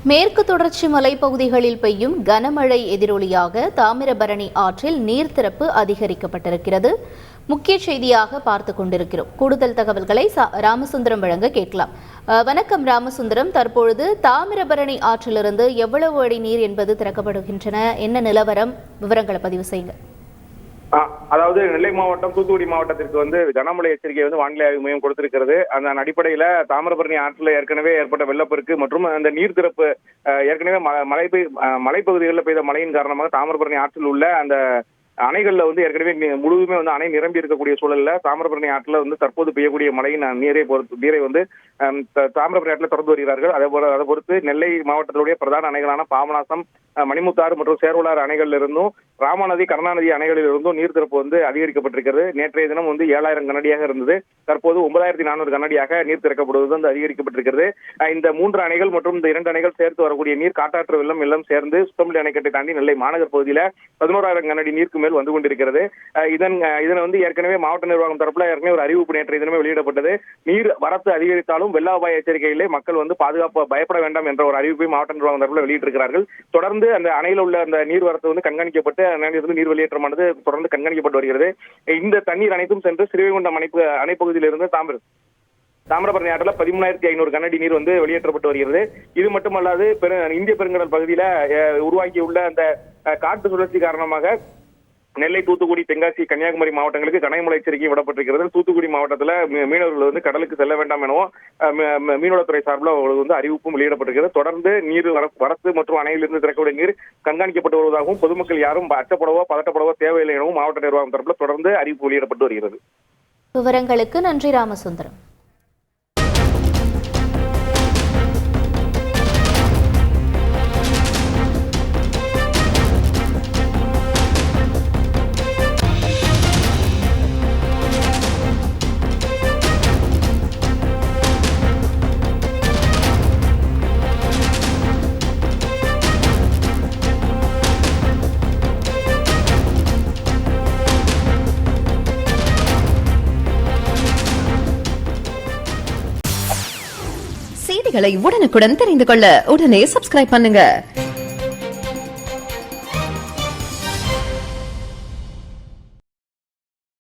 மேற்கு தொடர்ச்சி மலைப்பகுதிகளில் பெய்யும் கனமழை எதிரொலியாக தாமிரபரணி ஆற்றில் நீர்த்திறப்பு அதிகரிக்கப்பட்டிருக்கிறது. முக்கிய செய்தியாக பார்த்துக் கொண்டிருக்கிறோம். கூடுதல் தகவல்களை ராமசுந்தரம் வழங்க கேட்கலாம். வணக்கம் ராமசுந்தரம், தற்பொழுது தாமிரபரணி ஆற்றிலிருந்து எவ்வளவு அடி நீர் என்பது திறக்கப்படுகின்றன? என்ன நிலவரம்? விவரங்களை பதிவு செய்யுங்க. அதாவது நெல்லை மாவட்டம், தூத்துக்குடி மாவட்டத்திற்கு கனமழை எச்சரிக்கை வானிலை ஆய்வு மையம் கொடுத்திருக்கிறது. அந்த அடிப்படையில தாமிரபரணி ஆற்றில் ஏற்கனவே ஏற்பட்ட வெள்ளப்பெருக்கு மற்றும் அந்த நீர் திறப்பு ஏற்கனவே மலைப்பகுதிகளில் பெய்த மழையின் காரணமாக தாமிரபரணி ஆற்றில் உள்ள அந்த அணைகள்ல ஏற்கனவே முழுவதுமே அணை நிரம்பி இருக்கக்கூடிய சூழல்ல தாமிரபரணி ஆற்றில் தற்போது பெய்யக்கூடிய மழையின் நீரை தாமிரபரணி ஆற்றில் திறந்து வருகிறார்கள். அதை பொறுத்து நெல்லை மாவட்டத்தினுடைய பிரதான அணைகளான பாபநாசம், மணிமுத்தாறு மற்றும் சேர்வலாறு அணைகளில் இருந்தும் ராமநதி, கருணாநதி அணைகளில் இருந்தும் நீர் திறப்பு அதிகரிக்கப்பட்டிருக்கிறது. நேற்றைய தினம் 7000 கனடியாக இருந்தது. தற்போது 9400 கனடியாக நீர் திறக்கப்படுவது அதிகரிக்கப்பட்டிருக்கிறது. இந்த 3 அணைகள் மற்றும் இந்த 2 அணைகள் சேர்த்து வரக்கூடிய நீர் காட்டாற்று வெள்ளம் எல்லாம் சேர்ந்து சுத்தமல்லி அணைக்கட்டை தாண்டி நெல்லை மாநகர் பகுதியில 11000 கனடி நீருக்கு மேல் வந்து கொண்டிருக்கிறது. இதன் ஏற்கனவே மாவட்ட நிர்வாகம் தரப்புல ஏற்கனவே ஒரு அறிவிப்பு நேற்றைய தினமே வெளியிடப்பட்டது. நீர் வரத்து அதிகரித்தாலும் வெள்ள அபாய எச்சரிக்கையிலே மக்கள் பாதுகாப்பு பயப்பட வேண்டாம் என்ற ஒரு அறிவிப்பை மாவட்ட நிர்வாகம் தரப்புல வெளியிட்டிருக்கிறார்கள். தொடர்ந்து அந்த அணையில் உள்ள அந்த நீர் வரத்து கண்காணிக்கப்பட்டு அணையிலிருந்து நீர் வெளியேற்றமானது தொடர்ந்து கண்காணிக்கப்பட்டு வருகிறது. இந்த தண்ணீர் அனைத்தும் சென்று ஸ்ரீவைகுண்டம் அணைப்பகுதியிலிருந்து தாமிரபரணி ஆற்றில் 13500 கனடி நீர் வெளியேற்றப்பட்டு வருகிறது. இது மட்டுமல்லாது இந்திய பெருங்கடல் பகுதியில உருவாக்கியுள்ள அந்த காற்று சுழற்சி காரணமாக நெல்லை, தூத்துக்குடி, தென்காசி, கன்னியாகுமரி மாவட்டங்களுக்கு கனமழை எச்சரிக்கை விடப்பட்டிருக்கிறது. தூத்துக்குடி மாவட்டத்தில் மீனவர்கள் கடலுக்கு செல்ல வேண்டாம் எனவும் மீனவளத்துறை சார்பில் அறிவிப்பும் வெளியிடப்பட்டிருக்கிறது. தொடர்ந்து நீர் வரத்து மற்றும் அணையிலிருந்து திறக்கக்கூடிய நீர் கண்காணிக்கப்பட்டு வருவதாகவும் பொதுமக்கள் யாரும் அச்சப்படவோ பதட்டப்படவோ தேவையில்லை எனவும் மாவட்ட நிர்வாகம் தரப்பில் தொடர்ந்து அறிவிப்பு வெளியிடப்பட்டு வருகிறது. விவரங்களுக்கு நன்றி ராமசுந்தரம். செய்திகளை உடனுக்குடன் தெரிந்து கொள்ள உடனே சப்ஸ்கிரைப் பண்ணுங்க.